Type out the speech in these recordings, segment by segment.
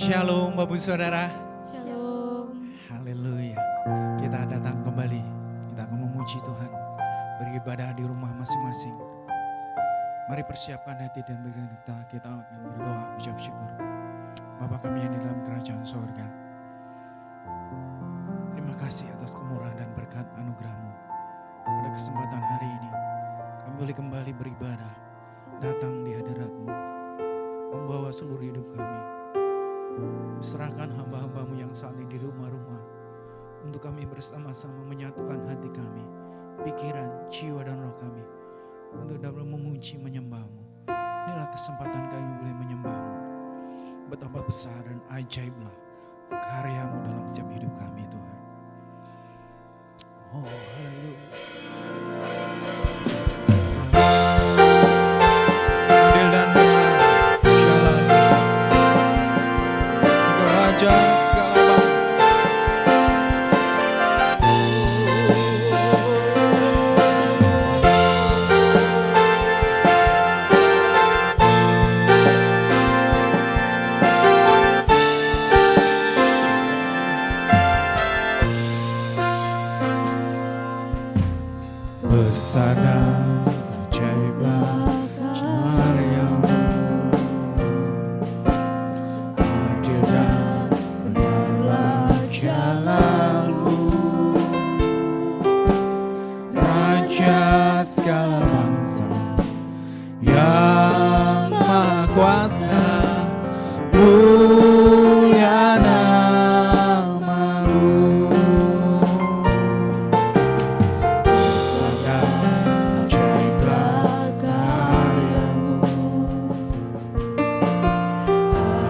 Shalom Bapak Saudara. Shalom. Haleluya. Kita datang kembali. Kita akan memuji Tuhan. Beribadah di rumah masing-masing. Mari persiapkan hati dan pikiran kita akan berdoa ucap syukur. Bapa kami yang di dalam kerajaan sorga. Terima kasih atas kemurahan dan berkat anugerah-Mu. Pada kesempatan hari ini kami boleh kembali beribadah. Datang di hadirat-Mu. Membawa seluruh hidup kami. Serahkan hamba-hamba-Mu yang saat ini di rumah-rumah. Untuk kami bersama-sama menyatukan hati kami, pikiran, jiwa dan roh kami. Untuk dapat memuji menyembah-Mu. Inilah kesempatan kami boleh menyembah-Mu. Betapa besar dan ajaiblah karya-Mu dalam setiap hidup kami Tuhan. Oh haleluya. Adil dan benar, Shalom. Engkau Raja segala bangsa. Besarnya ajaiblah karya-Mu, adil dan benarlah jalan-Mu, Raja segala bangsa yang maha kuasa, mulia nama-Mu.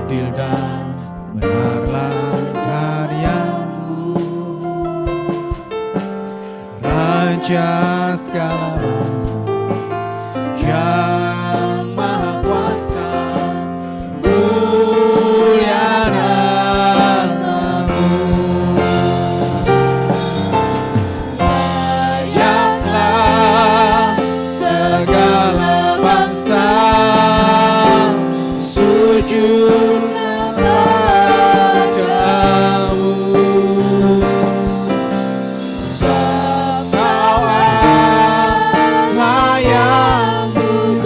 Adil dan benarlah karya-Mu, Raja segala bangsa yang maha kuasa, mulia nama-Mu. Layaklah segala bangsa sujud kepadamu, sebab Kau Allah yang mulia.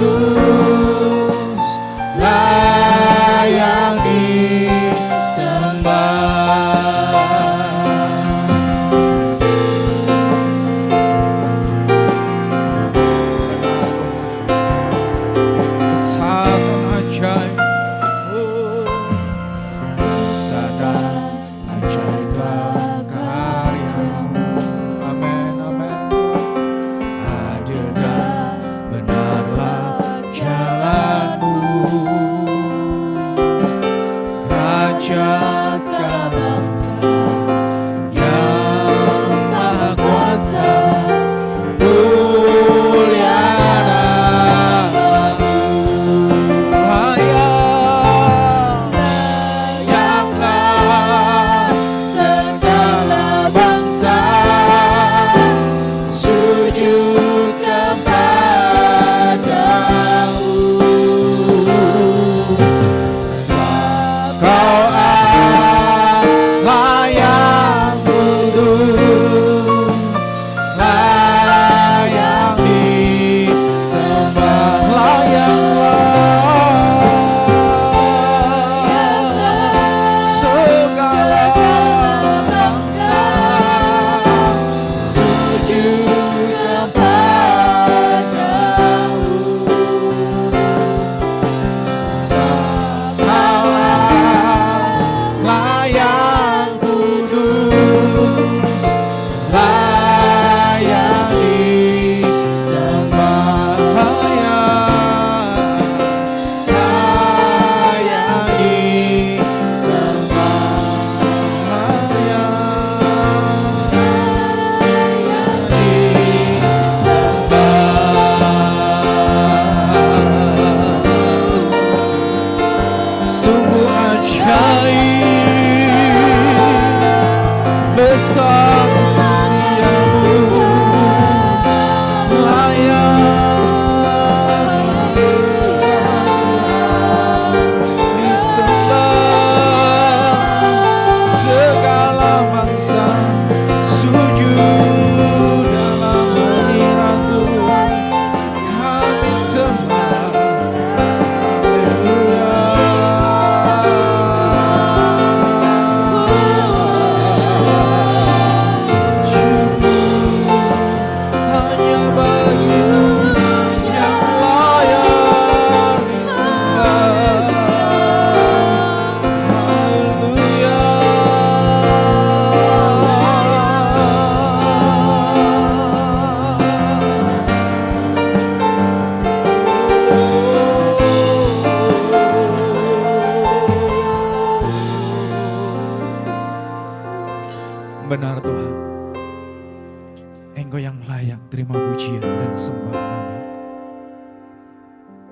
pujian dan sembah kami.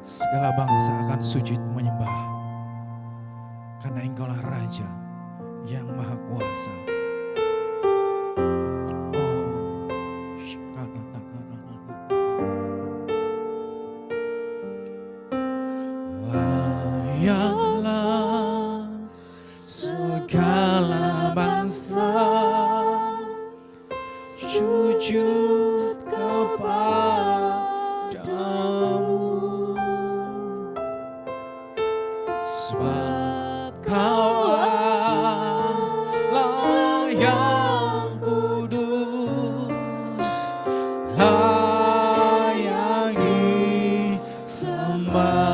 Segala bangsa akan sujud menyembah, karena Engkaulah Raja yang Maha Kuasa. Layaklah segala bangsa sujud kepadamu, sebab Kau Allah yang kudus, layak disembah.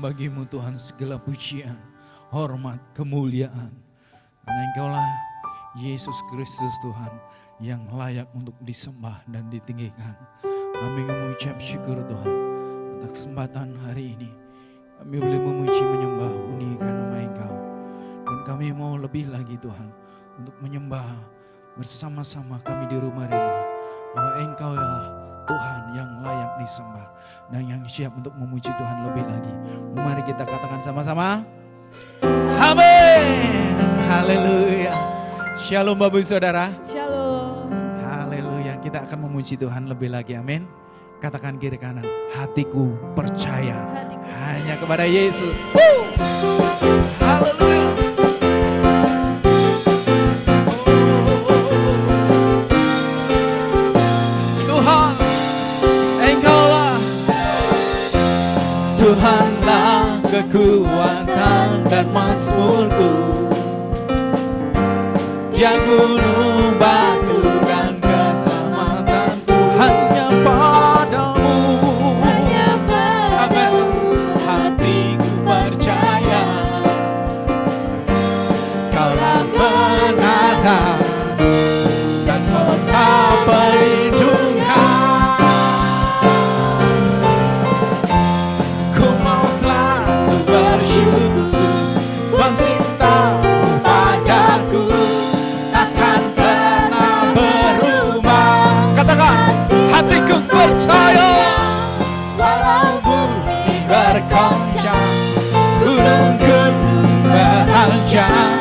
Bagimu Tuhan segala pujian, hormat, kemuliaan. Karena Engkaulah Yesus Kristus Tuhan yang layak untuk disembah dan ditinggikan. Kami mengucap syukur Tuhan atas kesempatan hari ini. Kami boleh memuji, menyembah, meninggikan nama Engkau. Dan kami mau lebih lagi Tuhan untuk menyembah bersama-sama kami di rumah-rumah. Bahwa Engkau ialah Tuhan yang layak disembah dan yang siap untuk memuji Tuhan lebih lagi. Mari kita katakan sama-sama. Amin. Haleluya. Shalom Bapak Saudara. Shalom. Haleluya. Kita akan memuji Tuhan lebih lagi. Amin. Katakan kiri kanan. Hatiku percaya hanya kepada Yesus. Haleluya. Tuhanlah kekuatan dan mazmurku, Dia gunung batu dan keselamatanku, hanya padamu. Amin. Hatiku percaya Kaulah penata dan kota perlindungan. Hatiku percaya walau bumi bergoncang, gunung-gunung berhancur,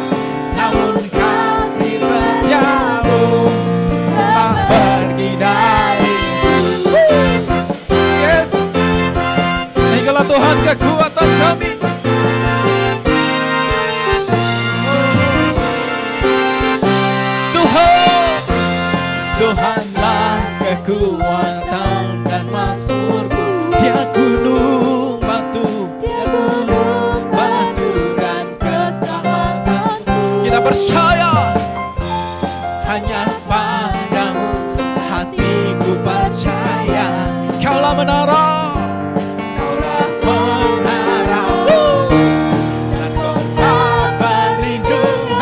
namun kasih kekuatan dan mazmurku. Dia gunung batu, dan keselamatanku. Kita percaya hanya padamu, hatiku percaya. Kaulah menara, kaulah menaraku, dan kota perlindungan.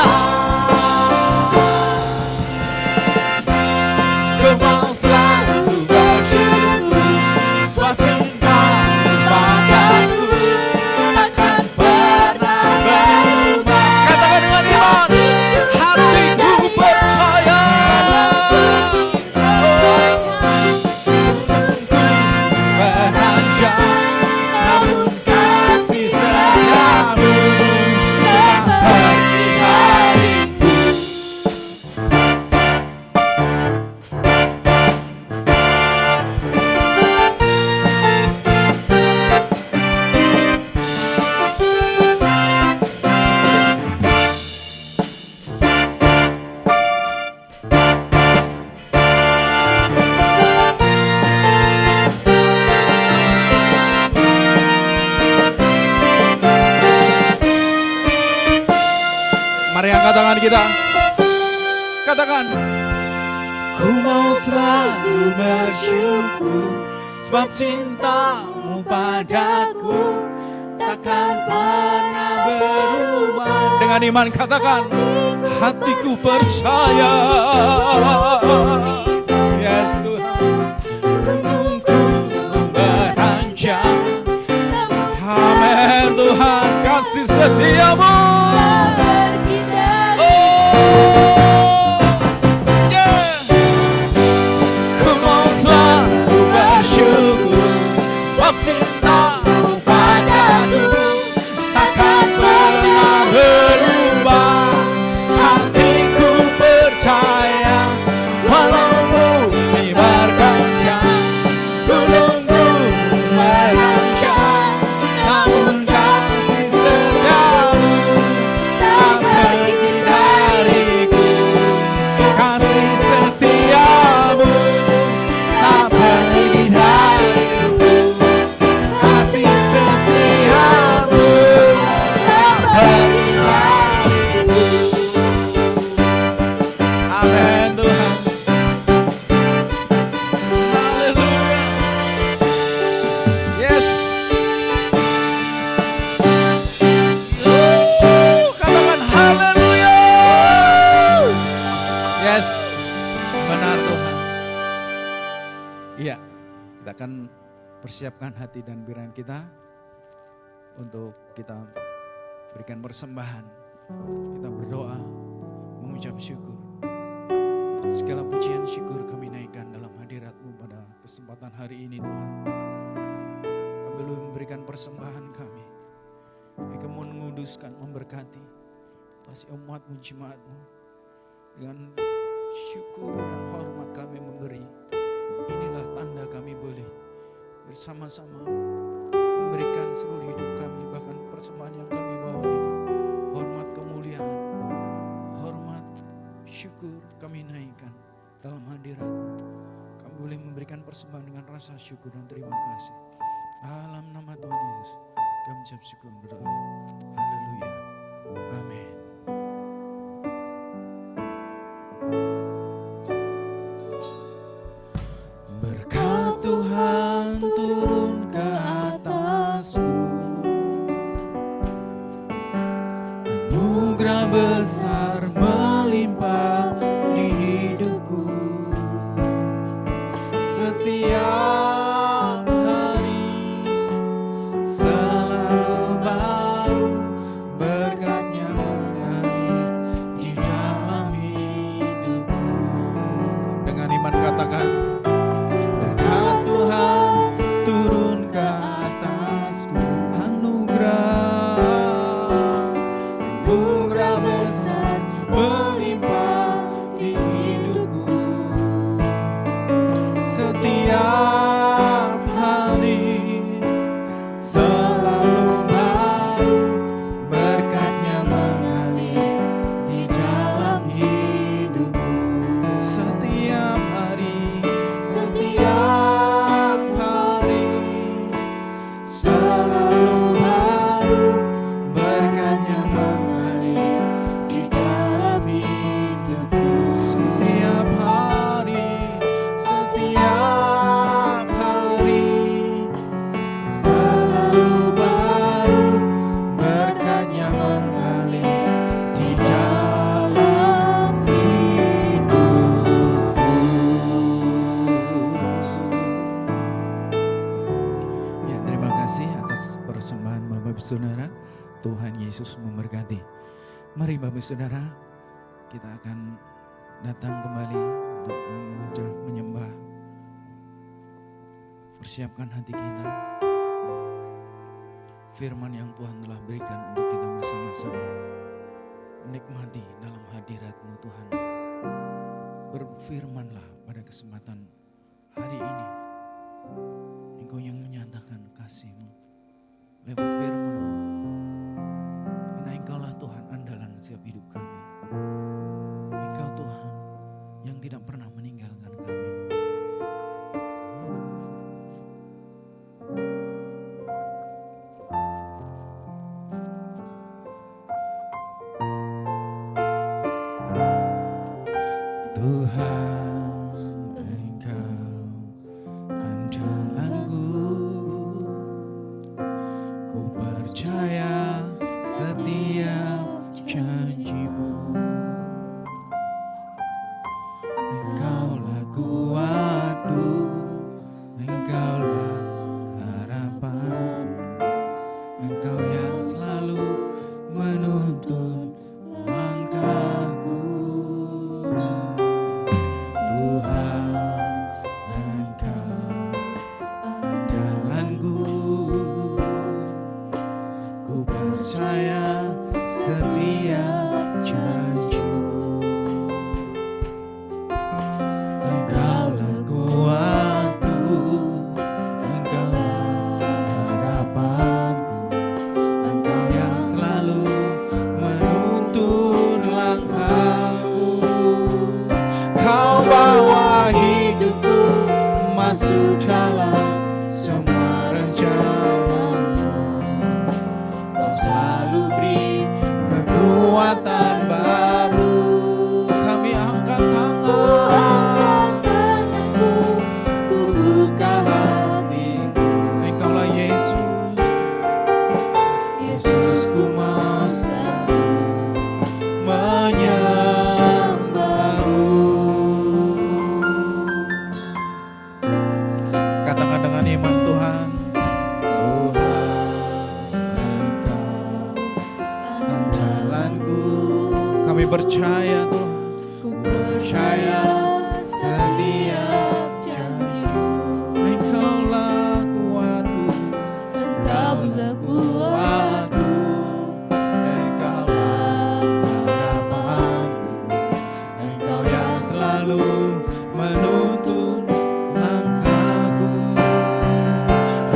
Ku mau selalu bersyukur, sebab cintamu padaku takkan pernah berubah. Katakan dengan iman, hatiku percaya. Namun kasih setiamu tak pergi dariku. Mari angkat tangan kita, katakan, ku mau selalu bersyukur, sebab cintamu padaku takkan pernah berubah. Dengan iman katakan, hatiku percaya. Yes Tuhan, gunungku beranjak. Amin Tuhan, kasih setiamu. Cintamu padaku takkan pernah berubah. Hatiku percaya, walau bumi bergoncang, gunung-gunung meranjang, namun kasih setiamu tak pergi dariku. Kasih setiamu tak pergi dariku. Akan persiapkan hati dan pikiran kita untuk kita berikan persembahan. Kita berdoa, mengucap syukur. Segala pujian syukur kami naikkan dalam hadirat-Mu pada kesempatan hari ini Tuhan. Kami belum memberikan persembahan kami. Kami menguduskan, memberkati kasih umat-Mu, jemaat-Mu. Dengan syukur dan hormat kami memberi. Inilah tanda kami boleh bersama-sama memberikan seluruh hidup kami, bahkan persembahan yang kami bawa ini. Hormat kemuliaan, hormat syukur kami naikkan dalam hadirat-Mu. Kami boleh memberikan persembahan dengan rasa syukur dan terima kasih. Dalam nama Tuhan Yesus kami ucap syukur berdoa. Haleluya. Amin. Berkat Tuhan turun ke atasku, anugerah besar melimpah di hidupku. Setiap hari selalu baru, berkat-Nya mengalir di dalam hidupku. Dengan iman katakan, Tuhan turun ke atasku, anugerah besar melimpah di hidupku. Setiap Mari Bapak Saudara, kita akan datang kembali untuk menyembah. Persiapkan hati kita. Firman yang Tuhan telah berikan untuk kita bersama-sama menikmati dalam hadirat-Mu Tuhan. Berfirmanlah pada kesempatan hari ini. Engkau yang menyatakan kasih-Mu lewat firman-Mu. Karena Engkaulah Tuhan andalan setiap hidup kami. Engkau Tuhan yang tidak pernah meninggalkan kami. Tuhan, Engkau andalanku, ku percaya setiap janji-Mu. Engkaulah kuatku, Engkaulah harapanku, Engkau yang selalu menuntun langkahku. Tuhan, Engkau andalanku, ku percaya setiap janji-Mu. Engkaulah kuatku, Engkaulah harapanku, Engkau yang selalu menuntun langkahku. Kau bawa hidupku masuk dalam semua rencana-Mu. Kau selalu beri kekuatan baru. Kami angkat tangan, ku buka hatiku. Engkaulah Yesus, Yesus, ku mau selalu menyembah-Mu. Katakan dengan iman, Tuhan. Kami percaya Tuhan, ku percaya setiap janji-Mu. Engkaulah kuatku, Engkaulah kuatku, Engkaulah harapanku, Engkau yang selalu menuntun langkahku.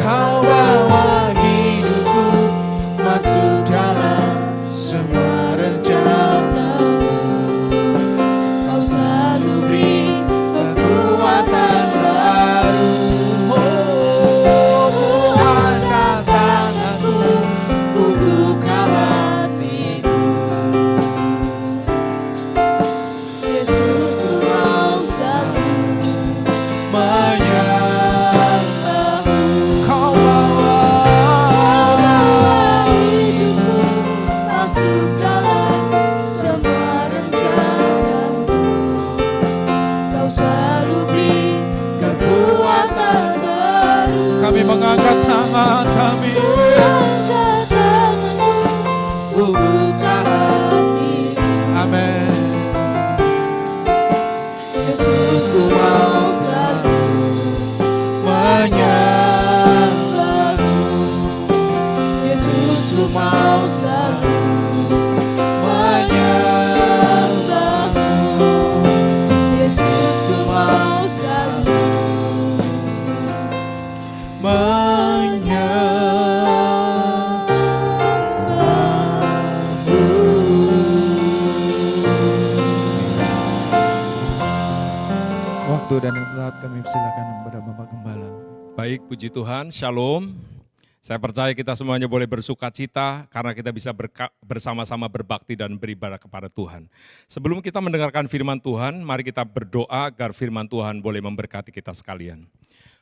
Kau bawa hidupku masuk dalam semua rencana-Mu. Kau selalu beri kekuatan baru. Oh, ku angkat tanganku, ku buka hatiku. Yesus, ku mau selalu menyembah-Mu. Kau bawa hidupku masuk dalam semua rencana-Mu. Kau selalu beri kekuatan baru. Kami mengangkat tangan kami, ku buka hati. Amin. Yesus, ku mau selalu menyembah-Mu. Yesus, ku mau selalu menyembah-Mu. Yesus, ku mau selalu menyembah-Mu. Waktu dan tempat kami silakan kepada Bapak Gembala. Baik, puji Tuhan, shalom. Saya percaya kita semuanya boleh bersuka cita karena kita bisa bersama-sama berbakti dan beribadah kepada Tuhan. Sebelum kita mendengarkan firman Tuhan, mari kita berdoa agar firman Tuhan boleh memberkati kita sekalian.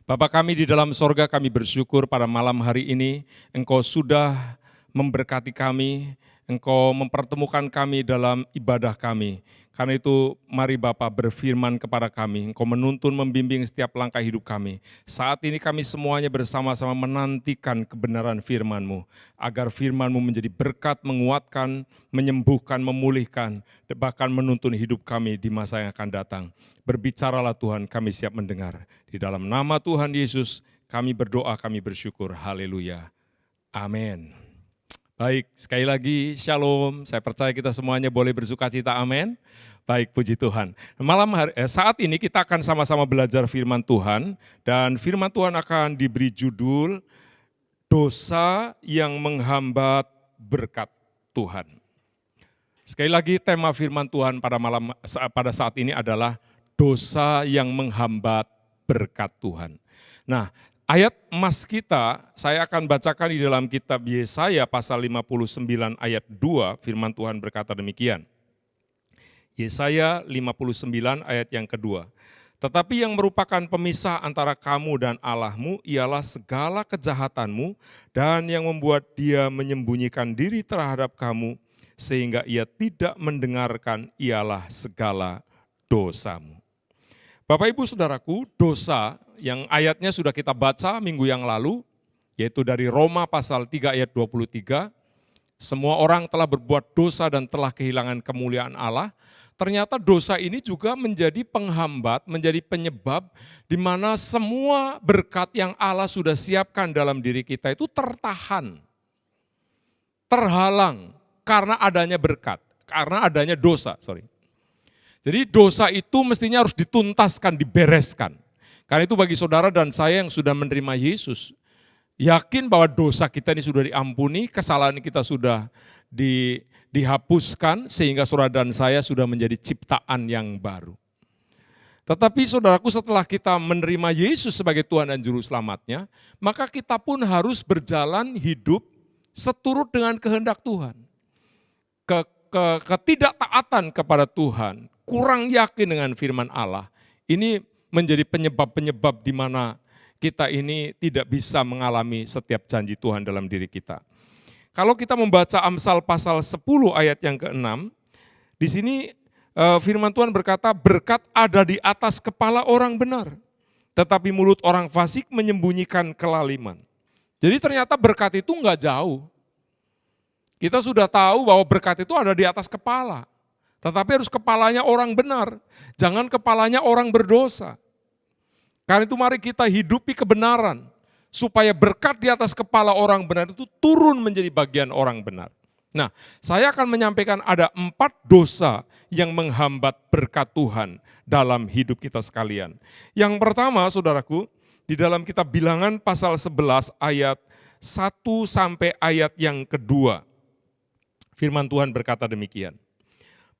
Bapa kami di dalam sorga, kami bersyukur pada malam hari ini Engkau sudah memberkati kami, Engkau mempertemukan kami dalam ibadah kami. Karena itu mari Bapa berfirman kepada kami, Engkau menuntun membimbing setiap langkah hidup kami. Saat ini kami semuanya bersama-sama menantikan kebenaran firman-Mu, agar firman-Mu menjadi berkat, menguatkan, menyembuhkan, memulihkan, bahkan menuntun hidup kami di masa yang akan datang. Berbicaralah Tuhan, kami siap mendengar. Di dalam nama Tuhan Yesus, kami berdoa, kami bersyukur. Haleluya. Amin. Baik, sekali lagi shalom. Saya percaya kita semuanya boleh bersuka cita, amin. Baik, puji Tuhan. Saat ini kita akan sama-sama belajar firman Tuhan, dan firman Tuhan akan diberi judul dosa yang menghambat berkat Tuhan. Sekali lagi tema firman Tuhan pada saat ini adalah dosa yang menghambat berkat Tuhan. Nah, ayat emas kita, saya akan bacakan di dalam kitab Yesaya pasal 59 ayat 2, firman Tuhan berkata demikian. Yesaya 59 ayat yang kedua. Tetapi yang merupakan pemisah antara kamu dan Allahmu ialah segala kejahatanmu dan yang membuat dia menyembunyikan diri terhadap kamu sehingga ia tidak mendengarkan ialah segala dosamu. Bapak Ibu Saudaraku, dosa yang ayatnya sudah kita baca minggu yang lalu, yaitu dari Roma pasal 3 ayat 23, semua orang telah berbuat dosa dan telah kehilangan kemuliaan Allah. Ternyata dosa ini juga menjadi penghambat, menjadi penyebab di mana semua berkat yang Allah sudah siapkan dalam diri kita itu tertahan, terhalang karena adanya berkat, karena adanya dosa. Jadi dosa itu mestinya harus dituntaskan, dibereskan. Karena itu bagi saudara dan saya yang sudah menerima Yesus, yakin bahwa dosa kita ini sudah diampuni, kesalahan kita sudah dihapuskan, sehingga saudara dan saya sudah menjadi ciptaan yang baru. Tetapi saudaraku, setelah kita menerima Yesus sebagai Tuhan dan Juru Selamatnya, maka kita pun harus berjalan hidup seturut dengan kehendak Tuhan. Ketidaktaatan kepada Tuhan, kurang yakin dengan firman Allah, ini menjadi penyebab-penyebab di mana kita ini tidak bisa mengalami setiap janji Tuhan dalam diri kita. Kalau kita membaca Amsal pasal 10 ayat yang ke-6, di sini firman Tuhan berkata, berkat ada di atas kepala orang benar, tetapi mulut orang fasik menyembunyikan kelaliman. Jadi ternyata berkat itu enggak jauh. Kita sudah tahu bahwa berkat itu ada di atas kepala. Tetapi harus kepalanya orang benar, jangan kepalanya orang berdosa. Karena itu mari kita hidupi kebenaran, supaya berkat di atas kepala orang benar itu turun menjadi bagian orang benar. Nah, saya akan menyampaikan ada 4 dosa yang menghambat berkat Tuhan dalam hidup kita sekalian. Yang pertama, saudaraku, di dalam kitab Bilangan pasal 11 ayat 1 sampai ayat yang kedua. Firman Tuhan berkata demikian.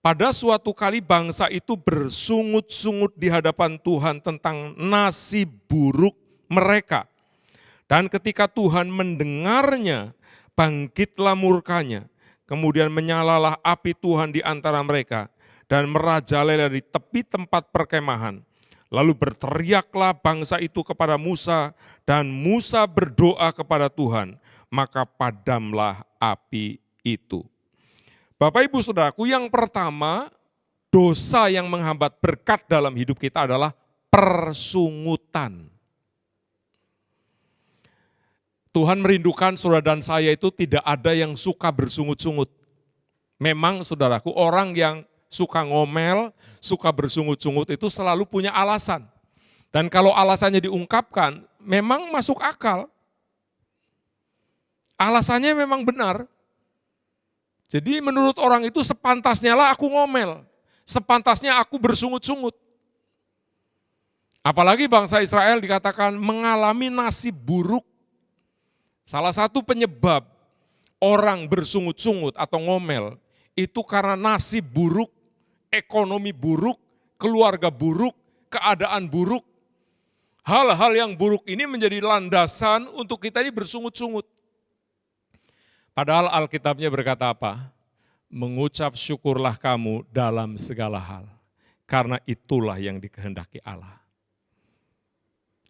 Pada suatu kali bangsa itu bersungut-sungut di hadapan Tuhan tentang nasib buruk mereka. Dan ketika Tuhan mendengarnya, bangkitlah murkanya. Kemudian menyalalah api Tuhan di antara mereka dan merajalela di tepi tempat perkemahan. Lalu berteriaklah bangsa itu kepada Musa dan Musa berdoa kepada Tuhan, maka padamlah api itu. Bapak Ibu Saudaraku, yang pertama, dosa yang menghambat berkat dalam hidup kita adalah persungutan. Tuhan merindukan saudara dan saya itu tidak ada yang suka bersungut-sungut. Memang saudaraku, orang yang suka ngomel, suka bersungut-sungut itu selalu punya alasan. Dan kalau alasannya diungkapkan, memang masuk akal. Alasannya memang benar. Jadi menurut orang itu sepantasnya lah aku ngomel, sepantasnya aku bersungut-sungut. Apalagi bangsa Israel dikatakan mengalami nasib buruk. Salah satu penyebab orang bersungut-sungut atau ngomel itu karena nasib buruk, ekonomi buruk, keluarga buruk, keadaan buruk. Hal-hal yang buruk ini menjadi landasan untuk kita ini bersungut-sungut. Padahal Alkitabnya berkata apa? Mengucap syukurlah kamu dalam segala hal, karena itulah yang dikehendaki Allah.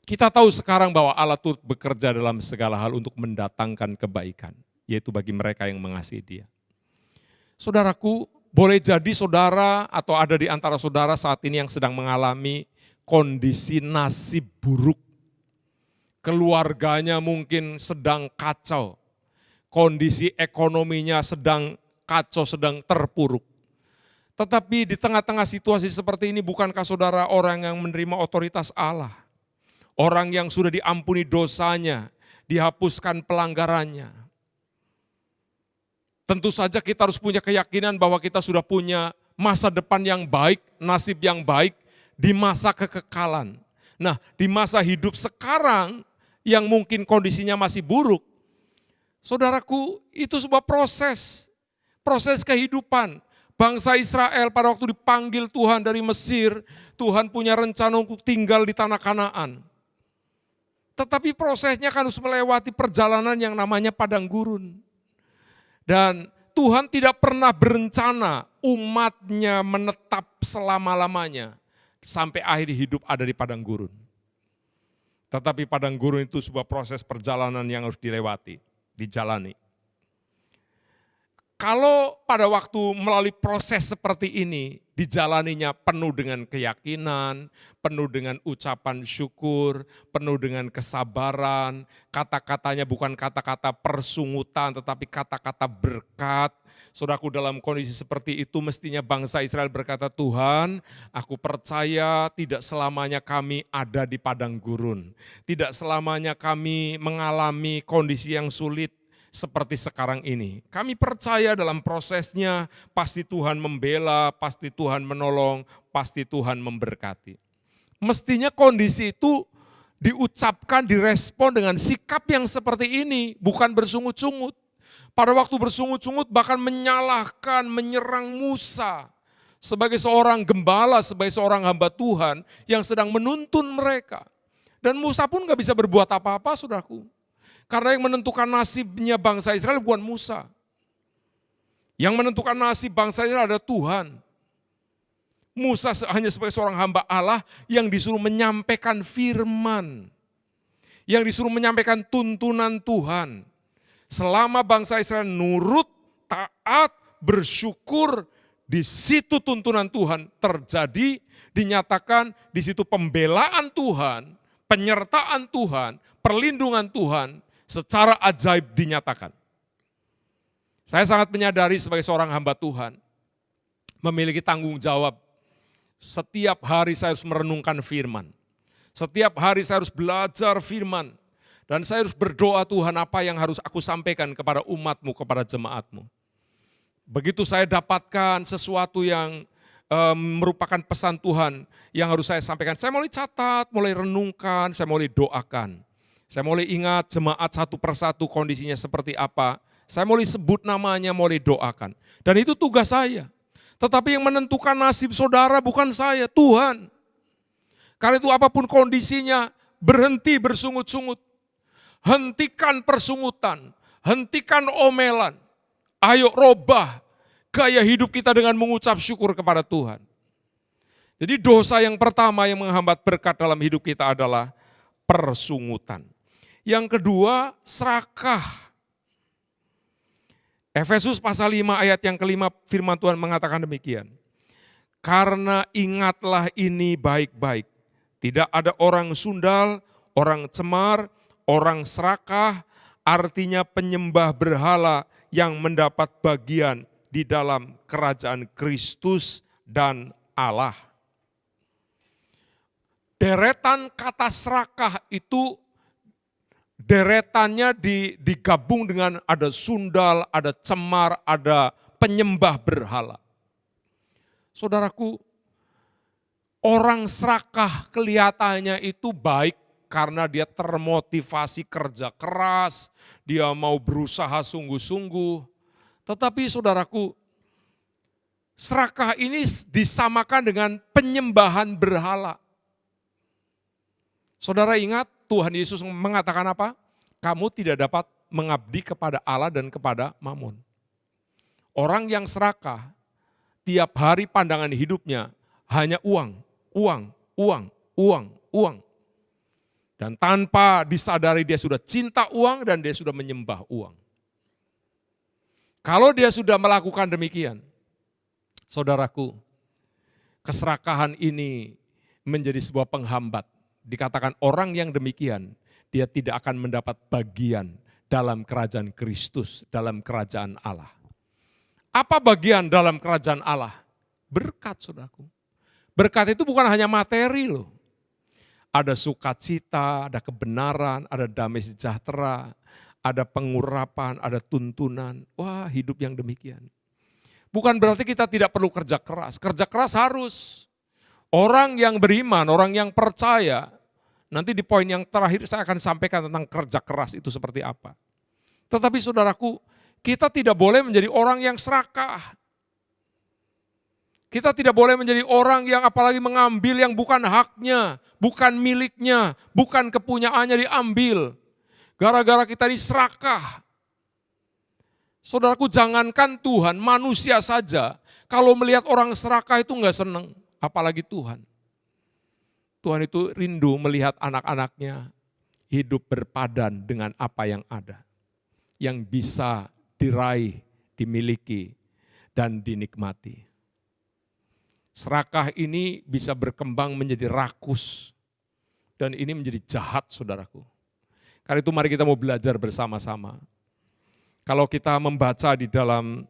Kita tahu sekarang bahwa Allah turut bekerja dalam segala hal untuk mendatangkan kebaikan, yaitu bagi mereka yang mengasihi Dia. Saudaraku, boleh jadi saudara atau ada di antara saudara saat ini yang sedang mengalami kondisi nasib buruk. Keluarganya mungkin sedang kacau, kondisi ekonominya sedang kacau, sedang terpuruk. Tetapi di tengah-tengah situasi seperti ini, bukankah saudara orang yang menerima otoritas Allah? Orang yang sudah diampuni dosanya, dihapuskan pelanggarannya. Tentu saja kita harus punya keyakinan bahwa kita sudah punya masa depan yang baik, nasib yang baik di masa kekekalan. Nah, di masa hidup sekarang yang mungkin kondisinya masih buruk, saudaraku, itu sebuah proses kehidupan. Bangsa Israel pada waktu dipanggil Tuhan dari Mesir, Tuhan punya rencana untuk tinggal di tanah Kanaan. Tetapi prosesnya kan harus melewati perjalanan yang namanya padang gurun. Dan Tuhan tidak pernah berencana umatnya menetap selama-lamanya sampai akhir hidup ada di padang gurun. Tetapi padang gurun itu sebuah proses perjalanan yang harus dilewati, dijalani. Kalau pada waktu melalui proses seperti ini, dijalaninya penuh dengan keyakinan, penuh dengan ucapan syukur, penuh dengan kesabaran, kata-katanya bukan kata-kata persungutan, tetapi kata-kata berkat. Saudaraku, dalam kondisi seperti itu mestinya bangsa Israel berkata, Tuhan, aku percaya tidak selamanya kami ada di padang gurun. Tidak selamanya kami mengalami kondisi yang sulit seperti sekarang ini. Kami percaya dalam prosesnya pasti Tuhan membela, pasti Tuhan menolong, pasti Tuhan memberkati. Mestinya kondisi itu diucapkan, direspon dengan sikap yang seperti ini, bukan bersungut-sungut. Pada waktu bersungut-sungut bahkan menyalahkan, menyerang Musa sebagai seorang gembala, sebagai seorang hamba Tuhan yang sedang menuntun mereka. Dan Musa pun gak bisa berbuat apa-apa, saudaraku. Karena yang menentukan nasibnya bangsa Israel bukan Musa. Yang menentukan nasib bangsa Israel adalah Tuhan. Musa hanya sebagai seorang hamba Allah yang disuruh menyampaikan firman. Yang disuruh menyampaikan tuntunan Tuhan. Selama bangsa Israel nurut, taat, bersyukur, di situ tuntunan Tuhan terjadi, dinyatakan di situ pembelaan Tuhan, penyertaan Tuhan, perlindungan Tuhan, secara ajaib dinyatakan. Saya sangat menyadari sebagai seorang hamba Tuhan, memiliki tanggung jawab. Setiap hari saya harus merenungkan firman. Setiap hari saya harus belajar firman. Dan saya harus berdoa, Tuhan, apa yang harus aku sampaikan kepada umatmu, kepada jemaatmu. Begitu saya dapatkan sesuatu yang merupakan pesan Tuhan yang harus saya sampaikan, saya mulai catat, mulai renungkan, saya mulai doakan. Saya mulai ingat jemaat satu persatu kondisinya seperti apa. Saya mulai sebut namanya, mulai doakan. Dan itu tugas saya. Tetapi yang menentukan nasib saudara bukan saya, Tuhan. Karena itu apapun kondisinya, berhenti bersungut-sungut. Hentikan persungutan, hentikan omelan. Ayo robah gaya hidup kita dengan mengucap syukur kepada Tuhan. Jadi dosa yang pertama yang menghambat berkat dalam hidup kita adalah persungutan. Yang kedua, serakah. Efesus pasal 5 ayat yang kelima firman Tuhan mengatakan demikian. Karena ingatlah ini baik-baik. Tidak ada orang sundal, orang cemar, orang serakah, artinya penyembah berhala yang mendapat bagian di dalam kerajaan Kristus dan Allah. Deretan kata serakah itu deretannya digabung dengan ada sundal, ada cemar, ada penyembah berhala. Saudaraku, orang serakah kelihatannya itu baik karena dia termotivasi kerja keras, dia mau berusaha sungguh-sungguh. Tetapi saudaraku, serakah ini disamakan dengan penyembahan berhala. Saudara ingat Tuhan Yesus mengatakan apa? Kamu tidak dapat mengabdi kepada Allah dan kepada Mamon. Orang yang serakah, tiap hari pandangan hidupnya hanya uang, uang, uang, uang, uang. Dan tanpa disadari dia sudah cinta uang dan dia sudah menyembah uang. Kalau dia sudah melakukan demikian, saudaraku, keserakahan ini menjadi sebuah penghambat. Dikatakan orang yang demikian, dia tidak akan mendapat bagian dalam kerajaan Kristus, dalam kerajaan Allah. Apa bagian dalam kerajaan Allah? Berkat, saudaraku. Berkat itu bukan hanya materi loh. Ada sukacita, ada kebenaran, ada damai sejahtera, ada pengurapan, ada tuntunan. Wah, hidup yang demikian. Bukan berarti kita tidak perlu kerja keras. Kerja keras harus. Orang yang beriman, orang yang percaya, nanti di poin yang terakhir saya akan sampaikan tentang kerja keras itu seperti apa. Tetapi saudaraku, kita tidak boleh menjadi orang yang serakah. Kita tidak boleh menjadi orang yang apalagi mengambil yang bukan haknya, bukan miliknya, bukan kepunyaannya diambil. Gara-gara kita diserakah. Saudaraku, jangankan Tuhan, manusia saja kalau melihat orang serakah itu enggak senang, apalagi Tuhan. Tuhan itu rindu melihat anak-anaknya hidup berpadan dengan apa yang ada, yang bisa diraih, dimiliki, dan dinikmati. Serakah ini bisa berkembang menjadi rakus, dan ini menjadi jahat, saudaraku. Karena itu mari kita mau belajar bersama-sama. Kalau kita membaca di dalam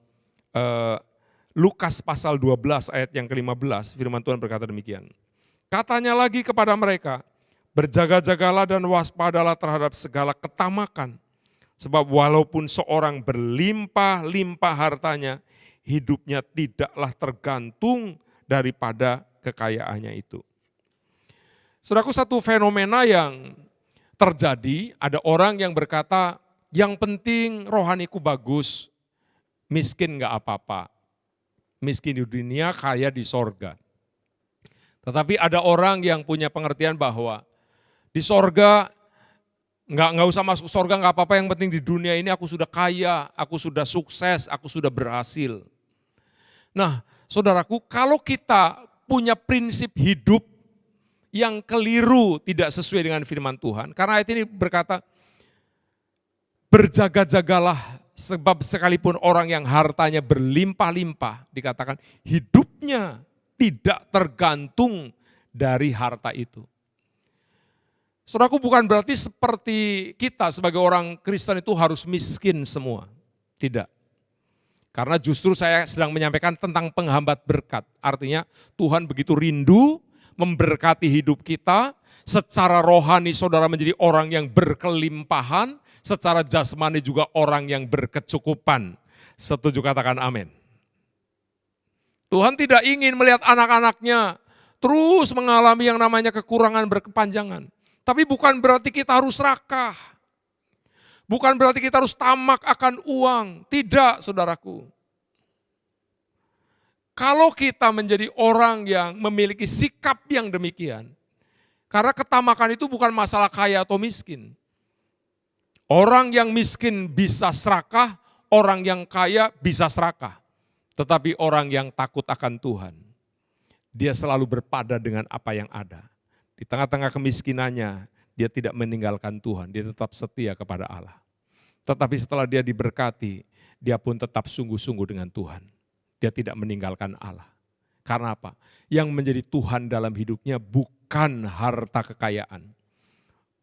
Lukas pasal 12 ayat yang ke-15, firman Tuhan berkata demikian. Katanya lagi kepada mereka, berjaga-jagalah dan waspadalah terhadap segala ketamakan. Sebab walaupun seorang berlimpah-limpah hartanya, hidupnya tidaklah tergantung daripada kekayaannya itu. Saudaraku, satu fenomena yang terjadi, ada orang yang berkata, yang penting rohaniku bagus, miskin gak apa-apa. Miskin di dunia, kaya di sorga. Tetapi ada orang yang punya pengertian bahwa di sorga, nggak usah masuk sorga nggak apa-apa, yang penting di dunia ini aku sudah kaya, aku sudah sukses, aku sudah berhasil. Nah, saudaraku, kalau kita punya prinsip hidup yang keliru, tidak sesuai dengan firman Tuhan, karena ayat ini berkata, berjaga-jagalah sebab sekalipun orang yang hartanya berlimpah-limpah, dikatakan hidupnya tidak tergantung dari harta itu. Saudaraku, bukan berarti seperti kita sebagai orang Kristen itu harus miskin semua. Tidak. Karena justru saya sedang menyampaikan tentang penghambat berkat. Artinya Tuhan begitu rindu memberkati hidup kita, secara rohani saudara menjadi orang yang berkelimpahan, secara jasmani juga orang yang berkecukupan. Setuju, katakan amin. Tuhan tidak ingin melihat anak-anaknya terus mengalami yang namanya kekurangan berkepanjangan. Tapi bukan berarti kita harus serakah. Bukan berarti kita harus tamak akan uang. Tidak, saudaraku. Kalau kita menjadi orang yang memiliki sikap yang demikian, karena ketamakan itu bukan masalah kaya atau miskin. Orang yang miskin bisa serakah, orang yang kaya bisa serakah. Tetapi orang yang takut akan Tuhan, dia selalu berpada dengan apa yang ada. Di tengah-tengah kemiskinannya, dia tidak meninggalkan Tuhan, dia tetap setia kepada Allah. Tetapi setelah dia diberkati, dia pun tetap sungguh-sungguh dengan Tuhan. Dia tidak meninggalkan Allah. Karena apa? Yang menjadi Tuhan dalam hidupnya bukan harta kekayaan.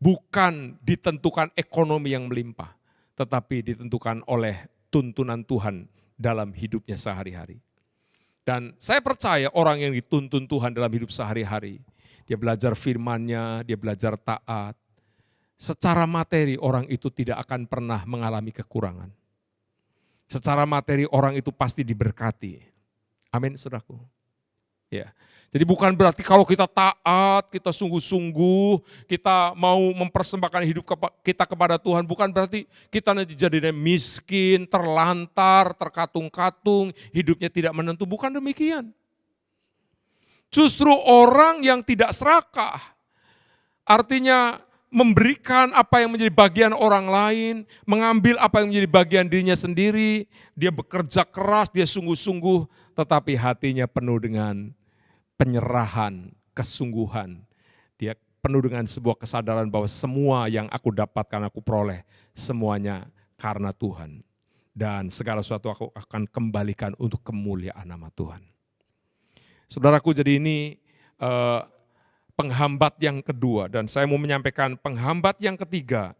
Bukan ditentukan ekonomi yang melimpah, tetapi ditentukan oleh tuntunan Tuhan dalam hidupnya sehari-hari. Dan saya percaya orang yang dituntun Tuhan dalam hidup sehari-hari, dia belajar firman-Nya, dia belajar taat. Secara materi orang itu tidak akan pernah mengalami kekurangan. Secara materi orang itu pasti diberkati. Amin, saudaraku. Ya. Jadi bukan berarti kalau kita taat, kita sungguh-sungguh, kita mau mempersembahkan hidup kita kepada Tuhan, bukan berarti kita nanti jadinya miskin, terlantar, terkatung-katung, hidupnya tidak menentu, bukan demikian. Justru orang yang tidak serakah, artinya memberikan apa yang menjadi bagian orang lain, mengambil apa yang menjadi bagian dirinya sendiri, dia bekerja keras, dia sungguh-sungguh, tetapi hatinya penuh dengan penyerahan, kesungguhan. Dia penuh dengan sebuah kesadaran bahwa semua yang aku dapatkan, aku peroleh, semuanya karena Tuhan. Dan segala sesuatu aku akan kembalikan untuk kemuliaan nama Tuhan. Saudaraku, jadi ini penghambat yang kedua, dan saya mau menyampaikan penghambat yang ketiga,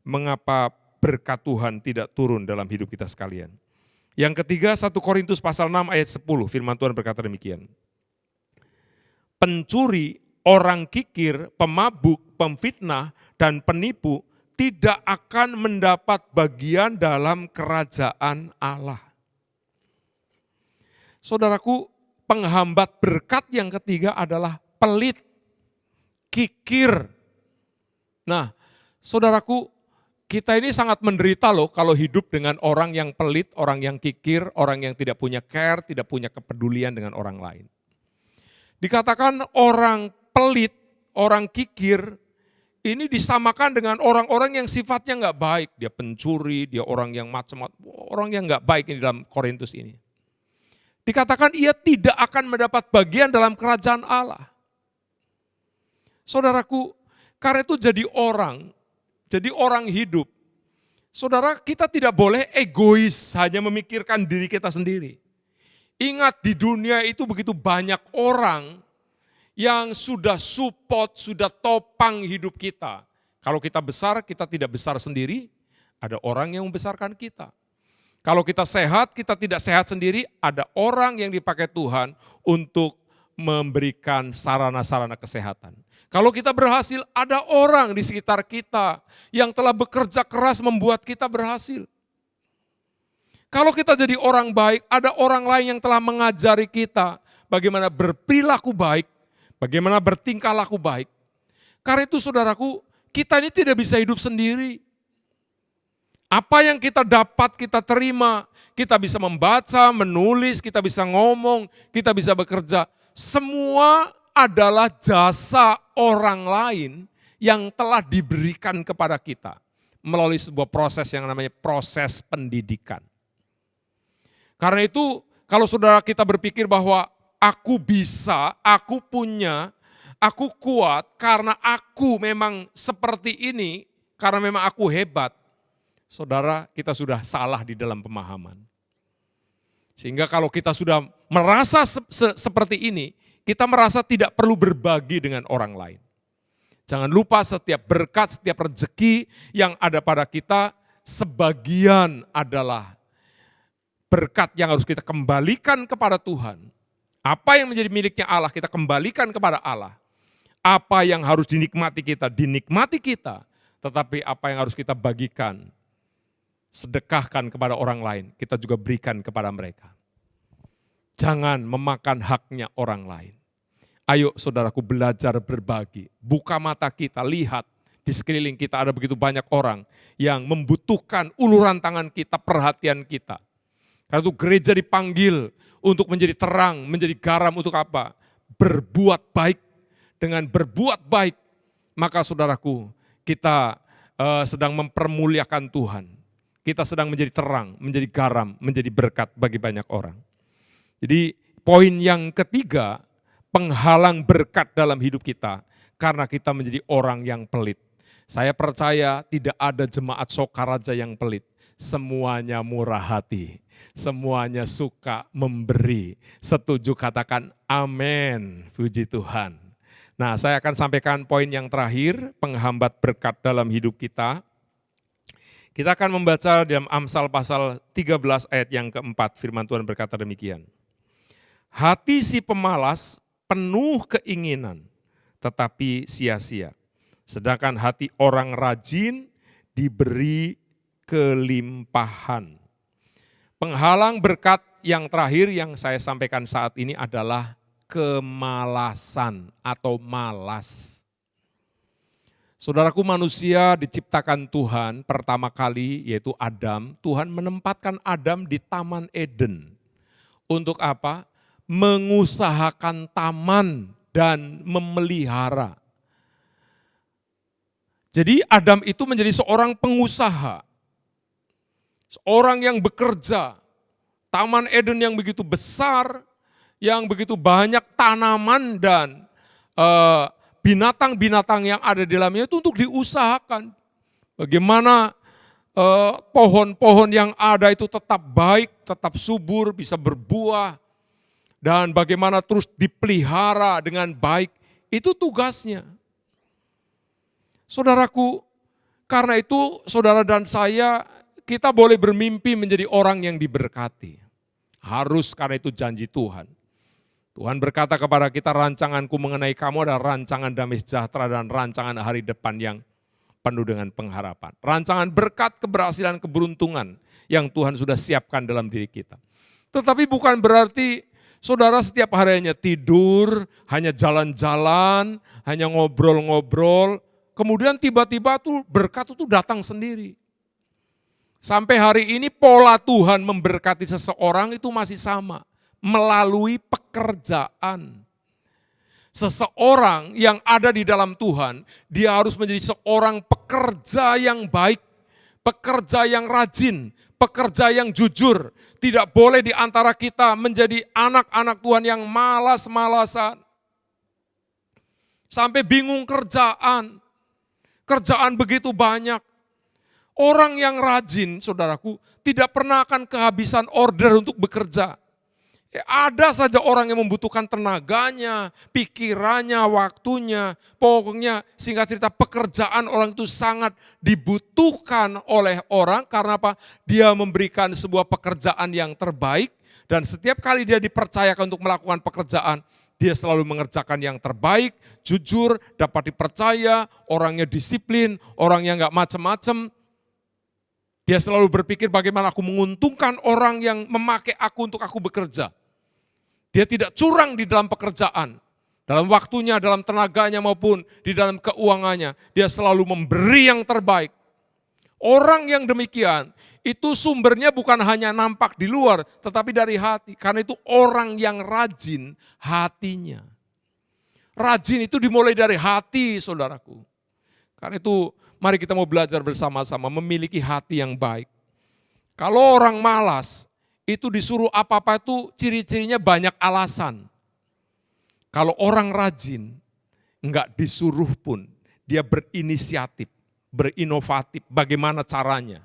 mengapa berkat Tuhan tidak turun dalam hidup kita sekalian. Yang ketiga, 1 Korintus pasal 6 ayat 10, firman Tuhan berkata demikian. Pencuri, orang kikir, pemabuk, pemfitnah, dan penipu tidak akan mendapat bagian dalam kerajaan Allah. Saudaraku, penghambat berkat yang ketiga adalah pelit, kikir. Nah, saudaraku, kita ini sangat menderita loh kalau hidup dengan orang yang pelit, orang yang kikir, orang yang tidak punya care, tidak punya kepedulian dengan orang lain. Dikatakan orang pelit, orang kikir, ini disamakan dengan orang-orang yang sifatnya nggak baik. Dia pencuri, dia orang yang macam-macam, orang yang nggak baik ini dalam Korintus ini. Dikatakan ia tidak akan mendapat bagian dalam kerajaan Allah. Saudaraku, karena itu jadi orang hidup. Saudara, kita tidak boleh egois, hanya memikirkan diri kita sendiri. Ingat, di dunia itu begitu banyak orang yang sudah support, sudah topang hidup kita. Kalau kita besar, kita tidak besar sendiri, ada orang yang membesarkan kita. Kalau kita sehat, kita tidak sehat sendiri, ada orang yang dipakai Tuhan untuk memberikan sarana-sarana kesehatan. Kalau kita berhasil, ada orang di sekitar kita yang telah bekerja keras membuat kita berhasil. Kalau kita jadi orang baik, ada orang lain yang telah mengajari kita bagaimana berperilaku baik, bagaimana bertingkah laku baik. Karena itu saudaraku, kita ini tidak bisa hidup sendiri. Apa yang kita dapat, kita terima, kita bisa membaca, menulis, kita bisa ngomong, kita bisa bekerja. Semua adalah jasa orang lain yang telah diberikan kepada kita melalui sebuah proses yang namanya proses pendidikan. Karena itu kalau saudara kita berpikir bahwa aku bisa, aku punya, aku kuat karena aku memang seperti ini, karena memang aku hebat, saudara kita sudah salah di dalam pemahaman. Sehingga kalau kita sudah merasa seperti ini, kita merasa tidak perlu berbagi dengan orang lain. Jangan lupa setiap berkat, setiap rezeki yang ada pada kita, sebagian adalah berkat yang harus kita kembalikan kepada Tuhan. Apa yang menjadi miliknya Allah, kita kembalikan kepada Allah. Apa yang harus dinikmati kita. Tetapi apa yang harus kita bagikan, sedekahkan kepada orang lain, kita juga berikan kepada mereka. Jangan memakan haknya orang lain. Ayo saudaraku belajar berbagi. Buka mata kita, lihat di sekeliling kita ada begitu banyak orang yang membutuhkan uluran tangan kita, perhatian kita. Karena itu gereja dipanggil untuk menjadi terang, menjadi garam untuk apa? Berbuat baik. Dengan berbuat baik, maka saudaraku, kita sedang mempermuliakan Tuhan. Kita sedang menjadi terang, menjadi garam, menjadi berkat bagi banyak orang. Jadi poin yang ketiga, penghalang berkat dalam hidup kita, karena kita menjadi orang yang pelit. Saya percaya tidak ada jemaat Sokaraja yang pelit. Semuanya murah hati, semuanya suka memberi. Setuju katakan amin, puji Tuhan. Nah, saya akan sampaikan poin yang terakhir, penghambat berkat dalam hidup kita. Kita akan membaca dalam Amsal pasal 13 ayat yang keempat, firman Tuhan berkata demikian. Hati si pemalas penuh keinginan, tetapi sia-sia. Sedangkan hati orang rajin diberi kelimpahan. Penghalang berkat yang terakhir yang saya sampaikan saat ini adalah kemalasan atau malas. Saudaraku, manusia diciptakan Tuhan pertama kali yaitu Adam. Tuhan menempatkan Adam di Taman Eden. Untuk apa? Mengusahakan taman dan memelihara. Jadi Adam itu menjadi seorang pengusaha. Seorang yang bekerja, Taman Eden yang begitu besar, yang begitu banyak tanaman dan binatang-binatang yang ada di dalamnya itu untuk diusahakan. Bagaimana pohon-pohon yang ada itu tetap baik, tetap subur, bisa berbuah, dan bagaimana terus dipelihara dengan baik, itu tugasnya. Saudaraku, karena itu saudara dan saya, kita boleh bermimpi menjadi orang yang diberkati. Harus, karena itu janji Tuhan. Tuhan berkata kepada kita, rancanganku mengenai kamu adalah rancangan damai sejahtera dan rancangan hari depan yang penuh dengan pengharapan. Rancangan berkat, keberhasilan, keberuntungan yang Tuhan sudah siapkan dalam diri kita. Tetapi bukan berarti saudara setiap hari hanya tidur, hanya jalan-jalan, hanya ngobrol-ngobrol, kemudian tiba-tiba tuh berkat itu datang sendiri. Sampai hari ini pola Tuhan memberkati seseorang itu masih sama, melalui pekerjaan. Seseorang yang ada di dalam Tuhan, dia harus menjadi seorang pekerja yang baik, pekerja yang rajin, pekerja yang jujur. Tidak boleh di antara kita menjadi anak-anak Tuhan yang malas-malasan. Sampai bingung kerjaan. Kerjaan begitu banyak. Orang yang rajin, saudaraku, tidak pernah akan kehabisan order untuk bekerja. Ada saja orang yang membutuhkan tenaganya, pikirannya, waktunya. Pokoknya singkat cerita pekerjaan orang itu sangat dibutuhkan oleh orang. Karena apa? Dia memberikan sebuah pekerjaan yang terbaik. Dan setiap kali dia dipercayakan untuk melakukan pekerjaan, dia selalu mengerjakan yang terbaik, jujur, dapat dipercaya, orangnya disiplin, orangnya nggak macem-macem. Dia selalu berpikir bagaimana aku menguntungkan orang yang memakai aku untuk aku bekerja. Dia tidak curang di dalam pekerjaan. Dalam waktunya, dalam tenaganya maupun di dalam keuangannya. Dia selalu memberi yang terbaik. Orang yang demikian, itu sumbernya bukan hanya nampak di luar, tetapi dari hati. Karena itu orang yang rajin hatinya. Rajin itu dimulai dari hati, saudaraku. Karena itu mari kita mau belajar bersama-sama memiliki hati yang baik. Kalau orang malas, itu disuruh apa-apa itu ciri-cirinya banyak alasan. Kalau orang rajin, enggak disuruh pun, dia berinisiatif, berinovatif, bagaimana caranya.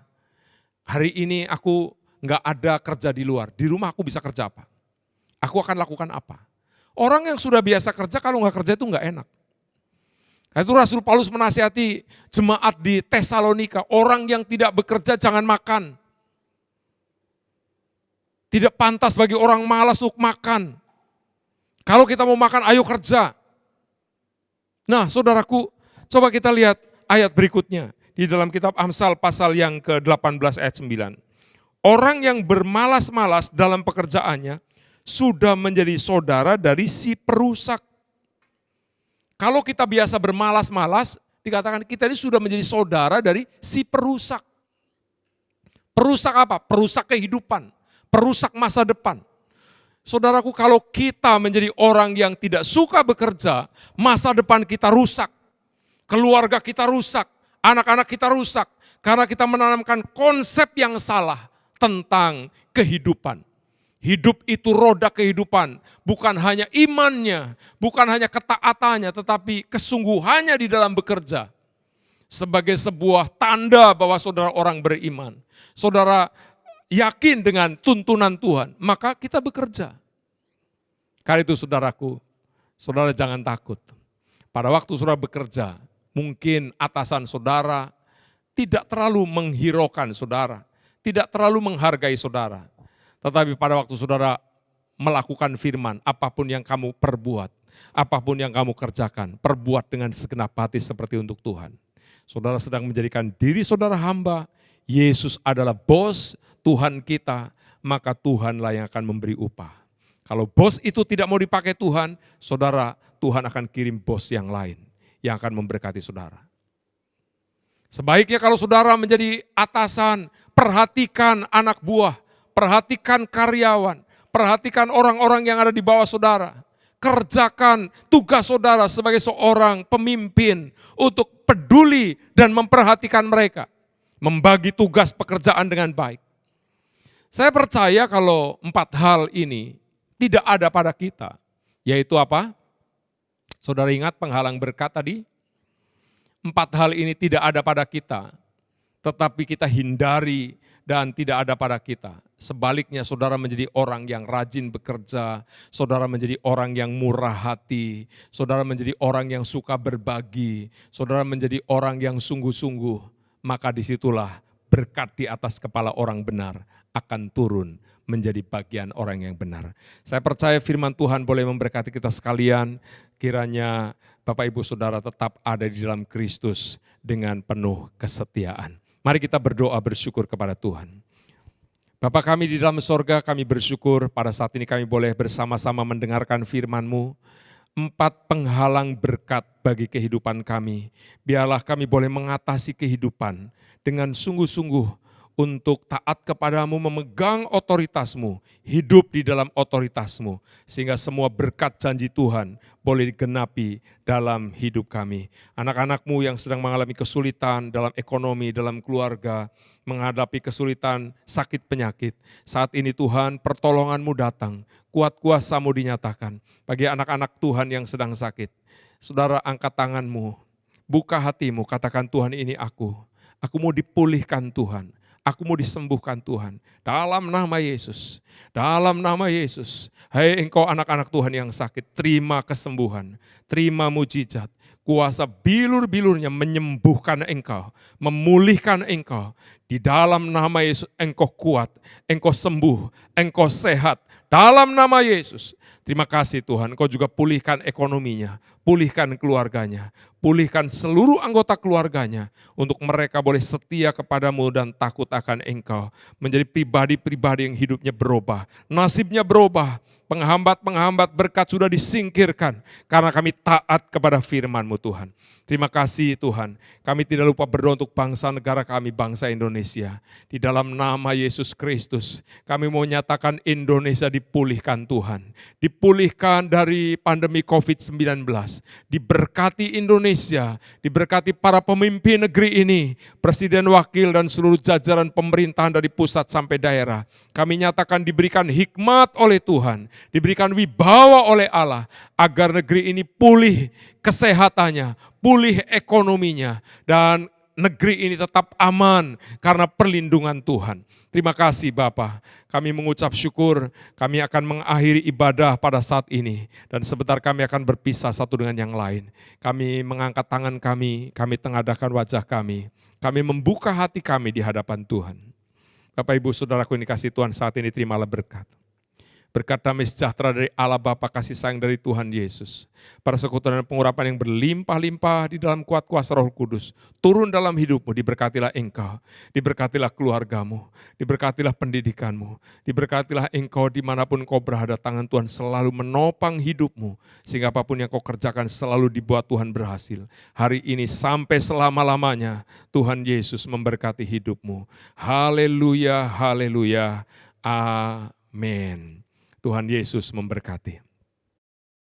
Hari ini aku enggak ada kerja di luar, di rumah aku bisa kerja apa? Aku akan lakukan apa? Orang yang sudah biasa kerja, kalau enggak kerja itu enggak enak. Itu Rasul Paulus menasihati jemaat di Tesalonika, orang yang tidak bekerja jangan makan. Tidak pantas bagi orang malas untuk makan. Kalau kita mau makan, ayo kerja. Nah, saudaraku, coba kita lihat ayat berikutnya. Di dalam kitab Amsal pasal yang ke-18 ayat 9. Orang yang bermalas-malas dalam pekerjaannya sudah menjadi saudara dari si perusak. Kalau kita biasa bermalas-malas, dikatakan kita ini sudah menjadi saudara dari si perusak. Perusak apa? Perusak kehidupan, perusak masa depan. Saudaraku, kalau kita menjadi orang yang tidak suka bekerja, masa depan kita rusak, keluarga kita rusak, anak-anak kita rusak, karena kita menanamkan konsep yang salah tentang kehidupan. Hidup itu roda kehidupan, bukan hanya imannya, bukan hanya ketaatannya, tetapi kesungguhannya di dalam bekerja. Sebagai sebuah tanda bahwa saudara orang beriman. Saudara yakin dengan tuntunan Tuhan, maka kita bekerja. Karena itu saudaraku, saudara jangan takut. Pada waktu saudara bekerja, mungkin atasan saudara tidak terlalu menghiraukan saudara, tidak terlalu menghargai saudara. Tetapi pada waktu saudara melakukan firman, apapun yang kamu perbuat, apapun yang kamu kerjakan, perbuat dengan segenap hati seperti untuk Tuhan. Saudara sedang menjadikan diri saudara hamba, Yesus adalah bos Tuhan kita, maka Tuhanlah yang akan memberi upah. Kalau bos itu tidak mau dipakai Tuhan, saudara, Tuhan akan kirim bos yang lain yang akan memberkati saudara. Sebaiknya kalau saudara menjadi atasan, perhatikan anak buah, perhatikan karyawan, perhatikan orang-orang yang ada di bawah saudara. Kerjakan tugas saudara sebagai seorang pemimpin untuk peduli dan memperhatikan mereka. Membagi tugas pekerjaan dengan baik. Saya percaya kalau 4 hal ini tidak ada pada kita. Yaitu apa? Saudara ingat penghalang berkat tadi? 4 hal ini tidak ada pada kita. tetapi kita hindari dan tidak ada pada kita. Sebaliknya saudara menjadi orang yang rajin bekerja, saudara menjadi orang yang murah hati, saudara menjadi orang yang suka berbagi, saudara menjadi orang yang sungguh-sungguh, maka disitulah berkat di atas kepala orang benar akan turun menjadi bagian orang yang benar. Saya percaya firman Tuhan boleh memberkati kita sekalian, kiranya Bapak Ibu Saudara tetap ada di dalam Kristus dengan penuh kesetiaan. Mari kita berdoa bersyukur kepada Tuhan. Bapa kami di dalam sorga, kami bersyukur pada saat ini kami boleh bersama-sama mendengarkan firman-Mu. 4 penghalang berkat bagi kehidupan kami. Biarlah kami boleh mengatasi kehidupan dengan sungguh-sungguh untuk taat kepadamu, memegang otoritasmu, hidup di dalam otoritasmu, sehingga semua berkat janji Tuhan boleh digenapi dalam hidup kami. Anak-anakmu yang sedang mengalami kesulitan dalam ekonomi, dalam keluarga, menghadapi kesulitan sakit penyakit, saat ini Tuhan pertolongan-Mu datang, kuat kuasa-Mu dinyatakan. Bagi anak-anak Tuhan yang sedang sakit, saudara angkat tangan-Mu, buka hatimu, katakan Tuhan ini aku mau dipulihkan Tuhan. Aku mau disembuhkan Tuhan, dalam nama Yesus, dalam nama Yesus. Hai engkau anak-anak Tuhan yang sakit, terima kesembuhan, terima mujizat, kuasa bilur-bilurnya menyembuhkan engkau, memulihkan engkau. Di dalam nama Yesus engkau kuat, engkau sembuh, engkau sehat, dalam nama Yesus. Terima kasih Tuhan, Engkau juga pulihkan ekonominya, pulihkan keluarganya, pulihkan seluruh anggota keluarganya, untuk mereka boleh setia kepadamu dan takut akan Engkau, menjadi pribadi-pribadi yang hidupnya berubah, nasibnya berubah, penghambat-penghambat berkat sudah disingkirkan, karena kami taat kepada firman-Mu Tuhan. Terima kasih Tuhan, kami tidak lupa berdoa untuk bangsa negara kami, bangsa Indonesia. Di dalam nama Yesus Kristus, kami mau nyatakan Indonesia dipulihkan Tuhan. Dipulihkan dari pandemi COVID-19. Diberkati Indonesia, diberkati para pemimpin negeri ini, presiden, wakil, dan seluruh jajaran pemerintahan dari pusat sampai daerah. Kami nyatakan diberikan hikmat oleh Tuhan, diberikan wibawa oleh Allah, agar negeri ini pulih kesehatannya, pulih ekonominya, dan negeri ini tetap aman karena perlindungan Tuhan. Terima kasih Bapa, kami mengucap syukur, kami akan mengakhiri ibadah pada saat ini, dan sebentar kami akan berpisah satu dengan yang lain. Kami mengangkat tangan kami tengadahkan wajah kami membuka hati kami di hadapan Tuhan. Bapak Ibu Saudaraku yang dikasihi Tuhan, saat ini terimalah berkat. Berkat damai sejahtera dari Allah Bapa, kasih sayang dari Tuhan Yesus, persekutuan dan pengurapan yang berlimpah-limpah di dalam kuat kuasa Roh Kudus, turun dalam hidupmu. Diberkatilah engkau, diberkatilah keluargamu, diberkatilah pendidikanmu, diberkatilah engkau dimanapun kau berada. Tangan Tuhan selalu menopang hidupmu, sehingga apapun yang kau kerjakan selalu dibuat Tuhan berhasil. Hari ini sampai selama-lamanya Tuhan Yesus memberkati hidupmu. Haleluya, haleluya, amin. Tuhan Yesus memberkati.